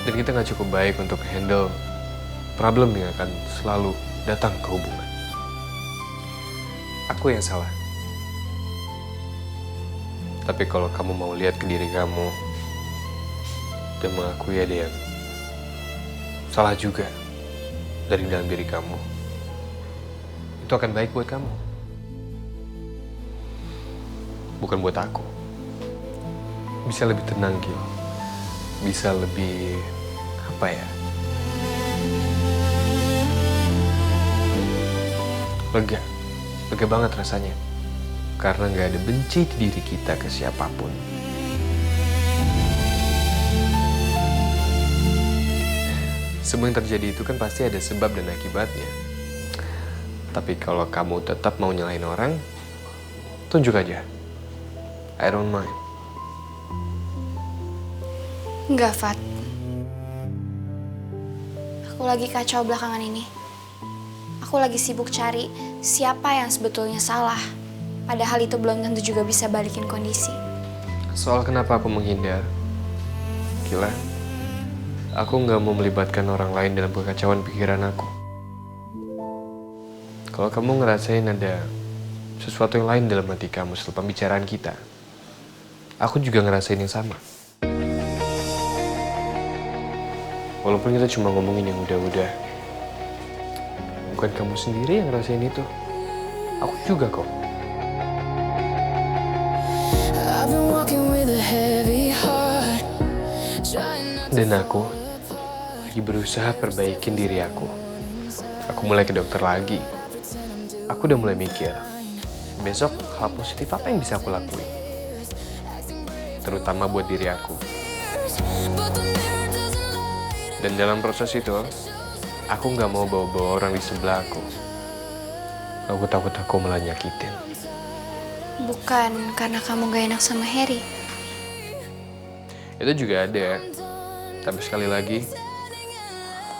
Dan kita nggak cukup baik untuk handle problem yang akan selalu datang ke hubungan. Aku yang salah. Tapi kalau kamu mau lihat ke diri kamu dan mengakui ada yang salah juga dari dalam diri kamu, itu akan baik buat kamu. Bukan buat aku. Bisa lebih tenang, Gil. Bisa lebih, apa ya? Lega. Lega banget rasanya. Karena nggak ada benci di diri kita ke siapapun. Semua yang terjadi itu kan pasti ada sebab dan akibatnya. Tapi kalau kamu tetap mau nyalahin orang, tunjuk aja. I don't mind. Enggak, Fat. Aku lagi kacau belakangan ini. Aku lagi sibuk cari siapa yang sebetulnya salah. Padahal itu belum tentu juga bisa balikin kondisi. Soal kenapa aku menghindar, Gila, aku nggak mau melibatkan orang lain dalam kekacauan pikiran aku. Kalau kamu ngerasain ada sesuatu yang lain dalam hati kamu setelah pembicaraan kita, aku juga ngerasain yang sama. Walaupun kita cuma ngomongin yang udah-udah, bukan kamu sendiri yang ngerasain itu. Aku juga kok. Dan aku lagi berusaha perbaikin diri aku. Aku mulai ke dokter lagi. Aku udah mulai mikir, besok hal positif apa yang bisa aku lakuin. Terutama buat diri aku. Dan dalam proses itu, aku nggak mau bawa-bawa orang di sebelah aku. Aku takut aku malah nyakitin. Bukan karena kamu gak enak sama Harry. Itu juga ada. Tapi sekali lagi,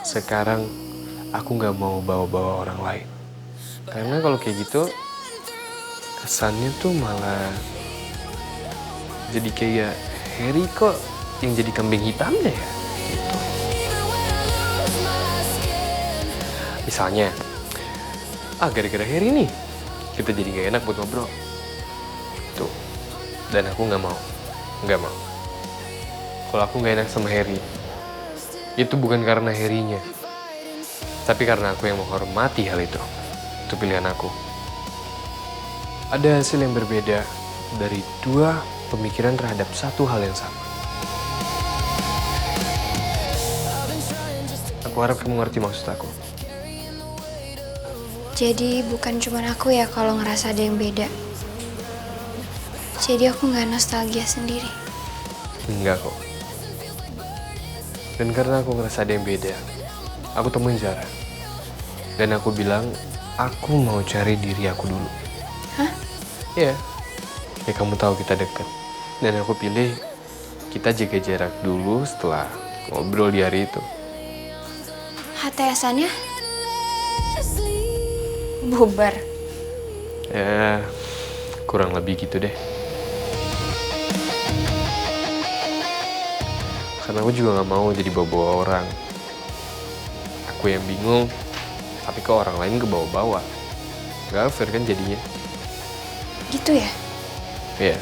sekarang aku nggak mau bawa-bawa orang lain. Karena kalau kayak gitu, kesannya tuh malah jadi kayak Harry kok yang jadi kambing hitamnya ya. Gitu. Misalnya, gara-gara Harry nih, kita jadi gak enak buat ngobrol. Tuh, dan aku nggak mau. Kalau aku nggak enak sama Harry, itu bukan karena Harry-nya, tapi karena aku yang menghormati hal itu. Itu pilihan aku. Ada hasil yang berbeda dari dua pemikiran terhadap satu hal yang sama. Aku harap kamu ngerti maksud aku. Jadi bukan cuma aku ya kalau ngerasa ada yang beda. Jadi aku gak nostalgia sendiri. Enggak kok. Dan karena aku ngerasa ada yang beda, aku temuin Zara. Dan aku bilang, aku mau cari diri aku dulu. Hah? Iya. Ya kamu tahu kita deket. Dan aku pilih kita jaga jarak dulu setelah ngobrol di hari itu. HTS-annya? Bubar. Ya, kurang lebih gitu deh. Karena aku juga gak mau jadi bawa-bawa orang. Aku yang bingung, tapi kok orang lain kebawa-bawa. Gak fair kan jadinya. Gitu ya? Iya.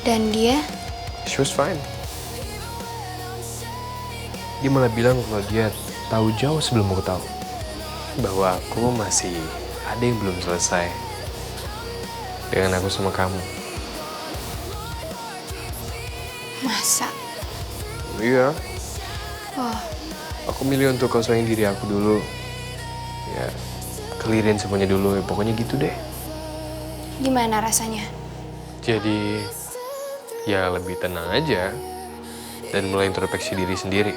Dan dia? She was fine. Dia malah bilang kalau dia tahu jauh sebelum aku tahu. Bahwa aku masih ada yang belum selesai. Dengan aku sama kamu. Masa? Iya. Oh, Aku milih untuk kosongin diri aku dulu. Ya, clearin semuanya dulu. Ya, pokoknya gitu deh. gimana rasanya? Jadi, ya lebih tenang aja. Dan mulai introspeksi diri sendiri.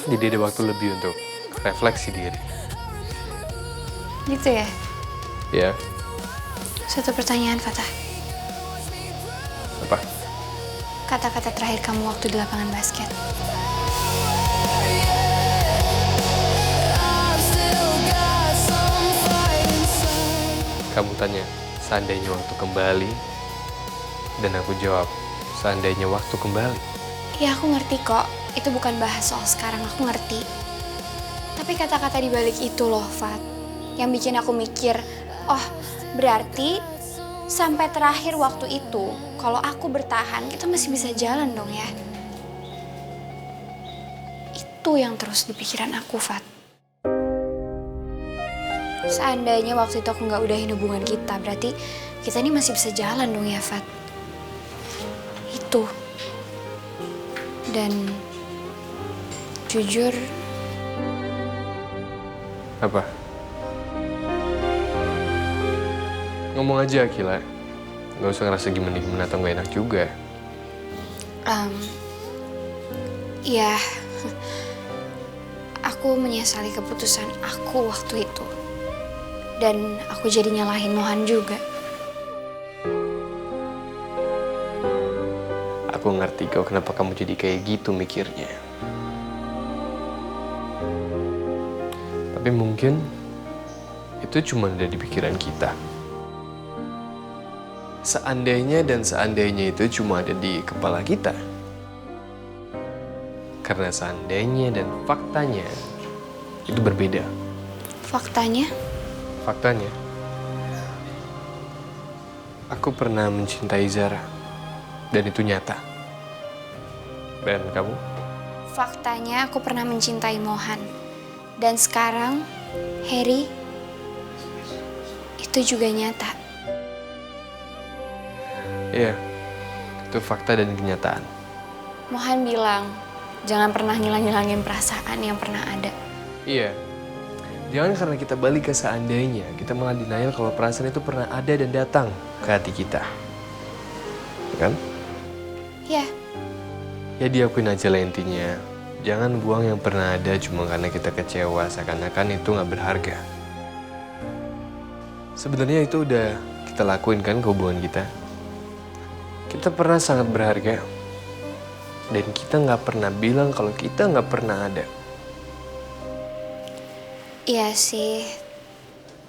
Jadi ada waktu lebih untuk refleksi diri. Gitu ya? Ya, Satu pertanyaan, Fatah. apa? Kata-kata terakhir kamu waktu di lapangan basket. Kamu tanya, seandainya waktu kembali. Dan aku jawab, seandainya waktu kembali. Ya aku ngerti kok, itu bukan bahas soal sekarang, aku ngerti. Tapi kata-kata di balik itu loh, Fat, yang bikin aku mikir, oh berarti sampai terakhir waktu itu, kalau aku bertahan, kita masih bisa jalan dong ya. Itu yang terus di pikiran aku, Fat. Seandainya waktu itu aku nggak udahin hubungan kita, berarti kita ini masih bisa jalan dong ya, Fat. Itu. Dan jujur, Apa? Ngomong aja, Akila. Gak usah ngerasa gimana-gimana atau gak enak juga. ya, aku menyesali keputusan aku waktu itu. Dan aku jadi nyalahin Mohan juga. Aku ngerti kok kenapa kamu jadi kayak gitu mikirnya. Tapi mungkin itu cuma ada di pikiran kita. Seandainya dan seandainya itu cuma ada di kepala kita. Karena seandainya dan faktanya itu berbeda. Faktanya, Faktanya, aku pernah mencintai Zara. Dan itu nyata. Dan kamu? faktanya aku pernah mencintai Mohan. Dan sekarang, Harry, itu juga nyata. Iya, itu fakta dan kenyataan. Mohan bilang, jangan pernah ngilang-ngilangin perasaan yang pernah ada. Iya, jangan karena kita balik ke seandainya, kita malah denial kalau perasaan itu pernah ada dan datang ke hati kita. Kan? Ya, Ya diakuin aja lah intinya. Jangan buang yang pernah ada cuma karena kita kecewa, seakan-akan itu nggak berharga. Sebenarnya itu udah kita lakuin kan ke hubungan kita. Kita pernah sangat berharga. Dan kita nggak pernah bilang kalau kita nggak pernah ada. iya sih.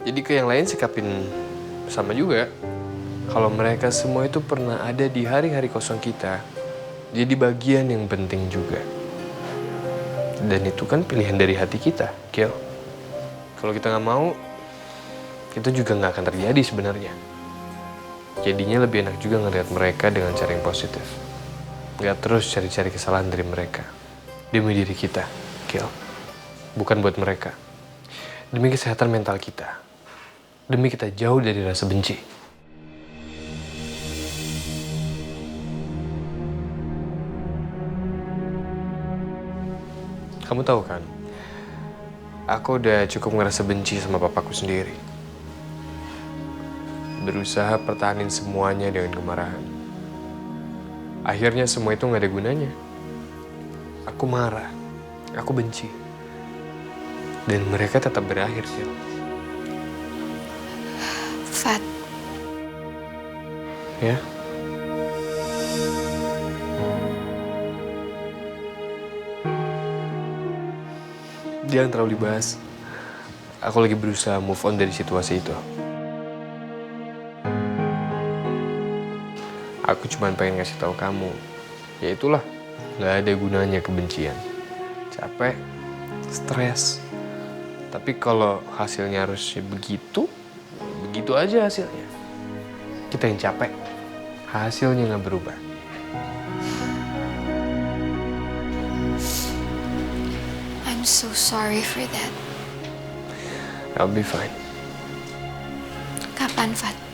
Jadi ke yang lain sikapin sama juga. Kalau mereka semua itu pernah ada di hari-hari kosong kita. Jadi bagian yang penting juga. Dan itu kan pilihan dari hati kita, Kil. Kalau kita nggak mau, itu juga nggak akan terjadi sebenarnya. Jadinya lebih enak juga ngelihat mereka dengan cara yang positif. Nggak terus cari-cari kesalahan dari mereka. Demi diri kita, Kil. Bukan buat mereka. Demi kesehatan mental kita. Demi kita jauh dari rasa benci. Kamu tahu kan, aku udah cukup ngerasa benci sama papaku sendiri. Berusaha pertahanin semuanya dengan kemarahan. Akhirnya semua itu gak ada gunanya. Aku marah, aku benci. Dan mereka tetap berakhir, Sil. Fat, Ya? Jangan terlalu dibahas. Aku lagi berusaha move on dari situasi itu. Aku cuma pengen ngasih tahu kamu. Ya itulah, gak ada gunanya kebencian. Capek, stres. Tapi kalau hasilnya harusnya begitu, begitu aja hasilnya. Kita yang capek, hasilnya gak berubah. I'm so sorry for that. I'll be fine. Kapan, Fat?